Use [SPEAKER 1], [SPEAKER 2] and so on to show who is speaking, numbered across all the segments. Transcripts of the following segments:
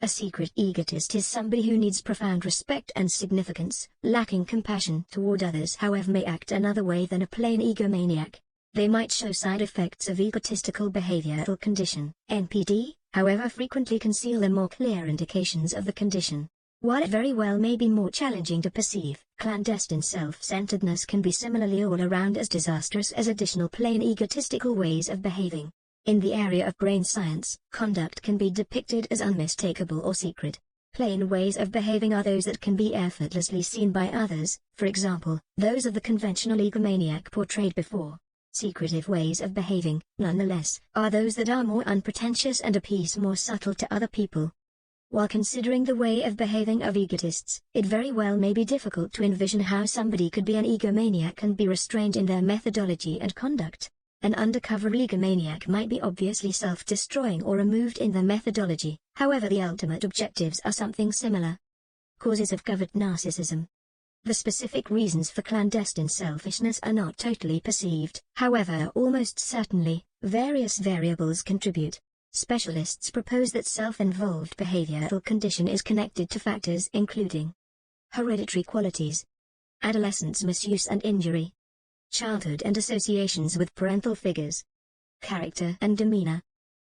[SPEAKER 1] A secret egotist is somebody who needs profound respect and significance, lacking compassion toward others, however may act another way than a plain egomaniac. They might show side effects of egotistical behavioral condition, NPD, however frequently conceal the more clear indications of the condition. While it very well may be more challenging to perceive, clandestine self-centeredness can be similarly all around as disastrous as additional plain egotistical ways of behaving. In the area of brain science, conduct can be depicted as unmistakable or secret. Plain ways of behaving are those that can be effortlessly seen by others, for example, those of the conventional egomaniac portrayed before. Secretive ways of behaving, nonetheless, are those that are more unpretentious and a piece more subtle to other people. While considering the way of behaving of egotists, it very well may be difficult to envision how somebody could be an egomaniac and be restrained in their methodology and conduct. An undercover egomaniac might be obviously self-destroying or removed in their methodology, however the ultimate objectives are something similar. Causes of covert narcissism. The specific reasons for clandestine selfishness are not totally perceived, however almost certainly, various variables contribute. Specialists propose that self-involved behavioral condition is connected to factors including hereditary qualities, adolescence misuse and injury, childhood and associations with parental figures, character and demeanor.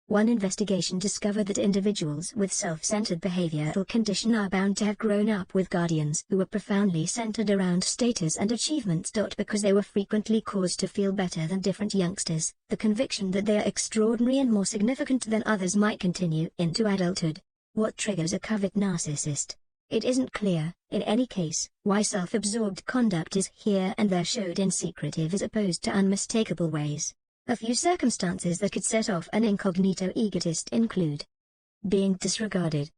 [SPEAKER 1] One investigation discovered that individuals with self-centered behavioral condition are bound to have grown up with guardians who were profoundly centered around status and achievements. Because they were frequently caused to feel better than different youngsters, the conviction that they are extraordinary and more significant than others might continue into adulthood. What triggers a covert narcissist? It isn't clear, in any case, why self-absorbed conduct is here and there showed in secretive as opposed to unmistakable ways. A few circumstances that could set off an incognito egotist include being disregarded,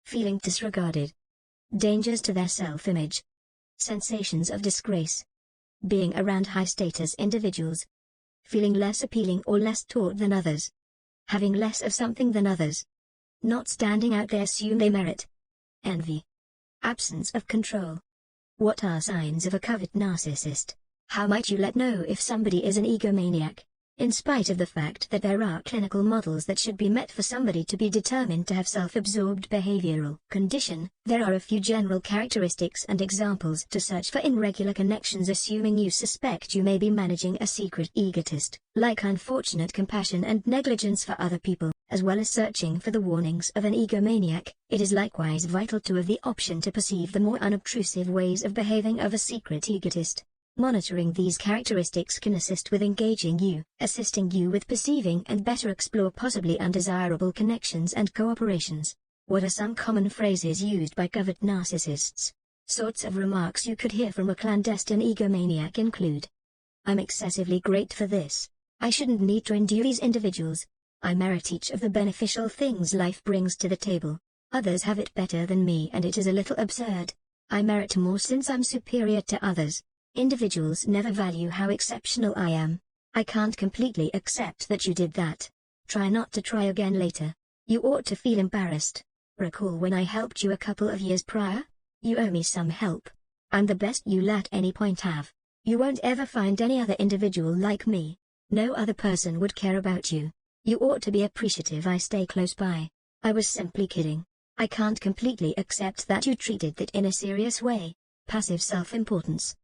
[SPEAKER 1] feeling disregarded, dangers to their self-image, sensations of disgrace, being around high-status individuals, feeling less appealing or less taught than others, having less of something than others, not standing out they assume they merit, envy, absence of control. What are signs of a covert narcissist? How might you know if somebody is an egomaniac? In spite of the fact that there are clinical models that should be met for somebody to be determined to have self-absorbed behavioral condition, there are a few general characteristics and examples to search for in regular connections, assuming you suspect you may be managing a secret egotist, like unfortunate compassion and negligence for other people, as well as searching for the warnings of an egomaniac. It is likewise vital to have the option to perceive the more unobtrusive ways of behaving of a secret egotist. Monitoring these characteristics can assisting you with perceiving and better explore possibly undesirable connections and cooperations. What are some common phrases used by covert narcissists? Sorts of remarks you could hear from a clandestine egomaniac include: I'm excessively great for this. I shouldn't need to endure these individuals. I merit each of the beneficial things life brings to the table. Others have it better than me and it is a little absurd. I merit more since I'm superior to others. Individuals never value how exceptional I am. I can't completely accept that you did that. Try not to try again later. You ought to feel embarrassed. Recall when I helped you a couple of years prior? You owe me some help. I'm the best you'll at any point have. You won't ever find any other individual like me. No other person would care about you. You ought to be appreciative I stay close by. I was simply kidding. I can't completely accept that you treated that in a serious way. Passive self-importance.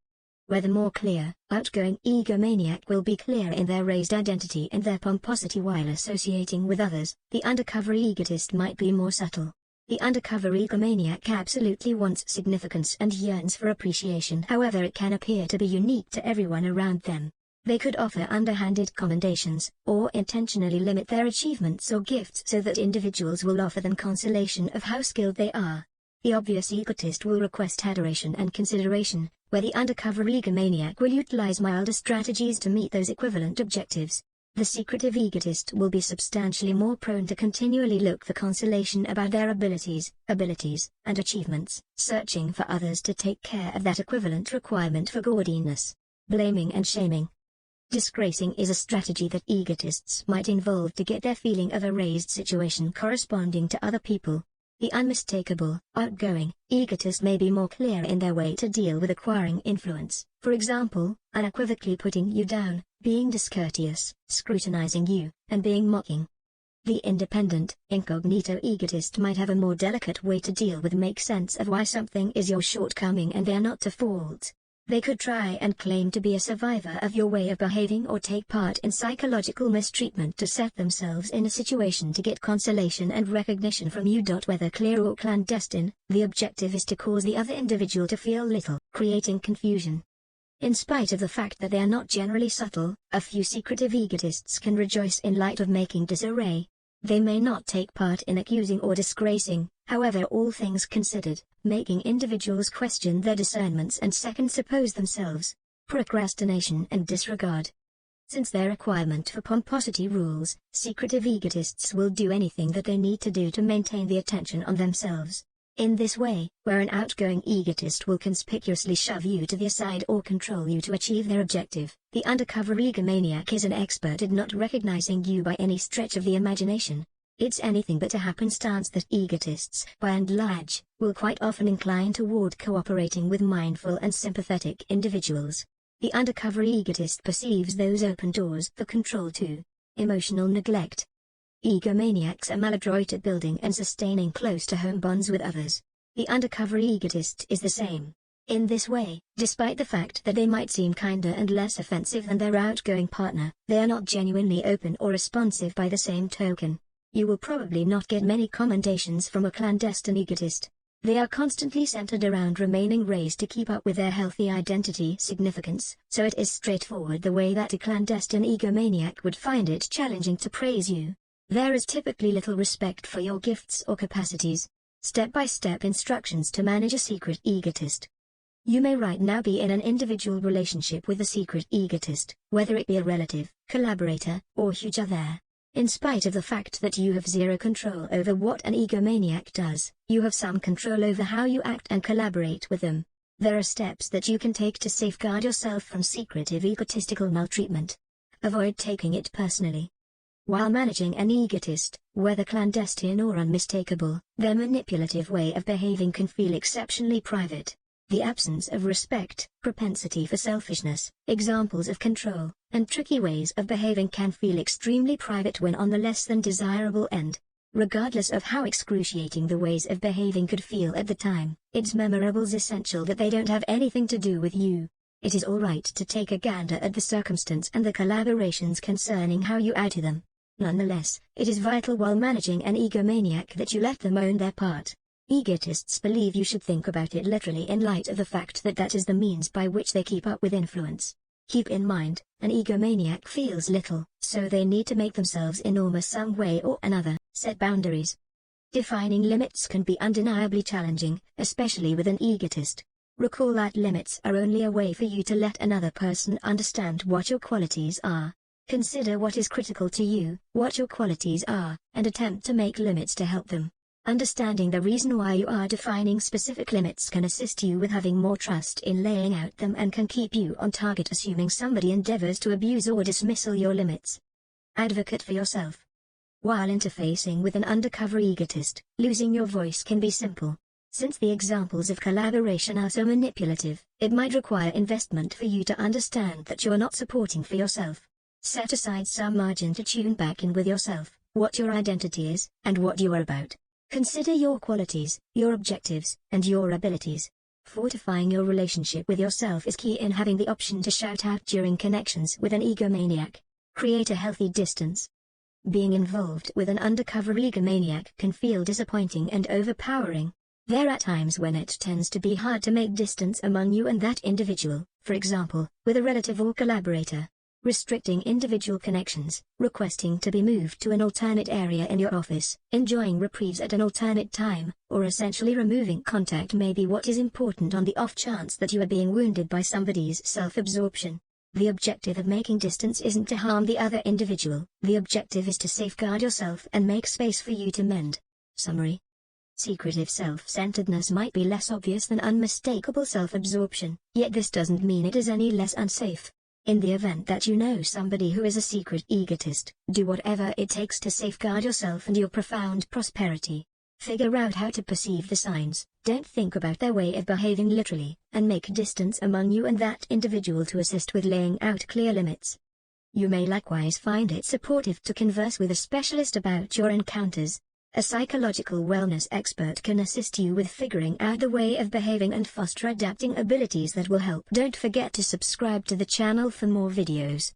[SPEAKER 1] Where the more clear, outgoing egomaniac will be clear in their raised identity and their pomposity while associating with others, the undercover egotist might be more subtle. The undercover egomaniac absolutely wants significance and yearns for appreciation, however it can appear to be unique to everyone around them. They could offer underhanded commendations, or intentionally limit their achievements or gifts so that individuals will offer them consolation of how skilled they are. The obvious egotist will request adoration and consideration, where the undercover egomaniac will utilize milder strategies to meet those equivalent objectives. The secretive egotist will be substantially more prone to continually look for consolation about their abilities, and achievements, searching for others to take care of that equivalent requirement for gaudiness. Blaming and shaming. Disgracing is a strategy that egotists might involve to get their feeling of a raised situation corresponding to other people. The unmistakable, outgoing, egotist may be more clear in their way to deal with acquiring influence, for example, unequivocally putting you down, being discourteous, scrutinizing you, and being mocking. The independent, incognito egotist might have a more delicate way to deal with make sense of why something is your shortcoming and they are not to fault. They could try and claim to be a survivor of your way of behaving or take part in psychological mistreatment to set themselves in a situation to get consolation and recognition from you. Whether clear or clandestine, the objective is to cause the other individual to feel little, creating confusion. In spite of the fact that they are not generally subtle, a few secretive egotists can rejoice in light of making disarray. They may not take part in accusing or disgracing, however, all things considered, making individuals question their discernments and second suppose themselves. Procrastination and disregard. Since their requirement for pomposity rules, secretive egotists will do anything that they need to do to maintain the attention on themselves. In this way, where an outgoing egotist will conspicuously shove you to the side or control you to achieve their objective, the undercover egomaniac is an expert at not recognizing you by any stretch of the imagination. It's anything but a happenstance that egotists, by and large, will quite often incline toward cooperating with mindful and sympathetic individuals. The undercover egotist perceives those open doors for control too. Emotional neglect. Egomaniacs are maladroit at building and sustaining close-to-home bonds with others. The undercover egotist is the same. In this way, despite the fact that they might seem kinder and less offensive than their outgoing partner, they are not genuinely open or responsive by the same token. You will probably not get many commendations from a clandestine egotist. They are constantly centered around remaining raised to keep up with their healthy identity significance, so it is straightforward the way that a clandestine egomaniac would find it challenging to praise you. There is typically little respect for your gifts or capacities. Step-by-step instructions to manage a secret egotist. You may right now be in an individual relationship with a secret egotist, whether it be a relative, collaborator, or huge other. In spite of the fact that you have zero control over what an egomaniac does, you have some control over how you act and collaborate with them. There are steps that you can take to safeguard yourself from secretive egotistical maltreatment. Avoid taking it personally. While managing an egotist, whether clandestine or unmistakable, their manipulative way of behaving can feel exceptionally private. The absence of respect, propensity for selfishness, examples of control, and tricky ways of behaving can feel extremely private when on the less than desirable end. Regardless of how excruciating the ways of behaving could feel at the time, it's memorable essential that they don't have anything to do with you. It is alright to take a gander at the circumstance and the collaborations concerning how you add to them. Nonetheless, it is vital while managing an egomaniac that you let them own their part. Egotists believe you should think about it literally in light of the fact that that is the means by which they keep up with influence. Keep in mind, an egomaniac feels little, so they need to make themselves enormous some way or another. Set boundaries. Defining limits can be undeniably challenging, especially with an egotist. Recall that limits are only a way for you to let another person understand what your qualities are. Consider what is critical to you, what your qualities are, and attempt to make limits to help them. Understanding the reason why you are defining specific limits can assist you with having more trust in laying out them and can keep you on target assuming somebody endeavors to abuse or dismantle your limits. Advocate for yourself. While interfacing with an undercover egotist, losing your voice can be simple. Since the examples of collaboration are so manipulative, it might require investment for you to understand that you are not supporting for yourself. Set aside some margin to tune back in with yourself, what your identity is, and what you are about. Consider your qualities, your objectives, and your abilities. Fortifying your relationship with yourself is key in having the option to shout out during connections with an egomaniac. Create a healthy distance. Being involved with an undercover egomaniac can feel disappointing and overpowering. There are times when it tends to be hard to make distance among you and that individual, for example, with a relative or collaborator. Restricting individual connections, requesting to be moved to an alternate area in your office, enjoying reprieves at an alternate time, or essentially removing contact may be what is important on the off chance that you are being wounded by somebody's self-absorption. The objective of making distance isn't to harm the other individual, the objective is to safeguard yourself and make space for you to mend. Summary. Secretive self-centeredness might be less obvious than unmistakable self-absorption, yet this doesn't mean it is any less unsafe. In the event that you know somebody who is a secret egotist, do whatever it takes to safeguard yourself and your profound prosperity. Figure out how to perceive the signs, don't think about their way of behaving literally, and make distance among you and that individual to assist with laying out clear limits. You may likewise find it supportive to converse with a specialist about your encounters. A psychological wellness expert can assist you with figuring out the way of behaving and foster adapting abilities that will help. Don't forget to subscribe to the channel for more videos.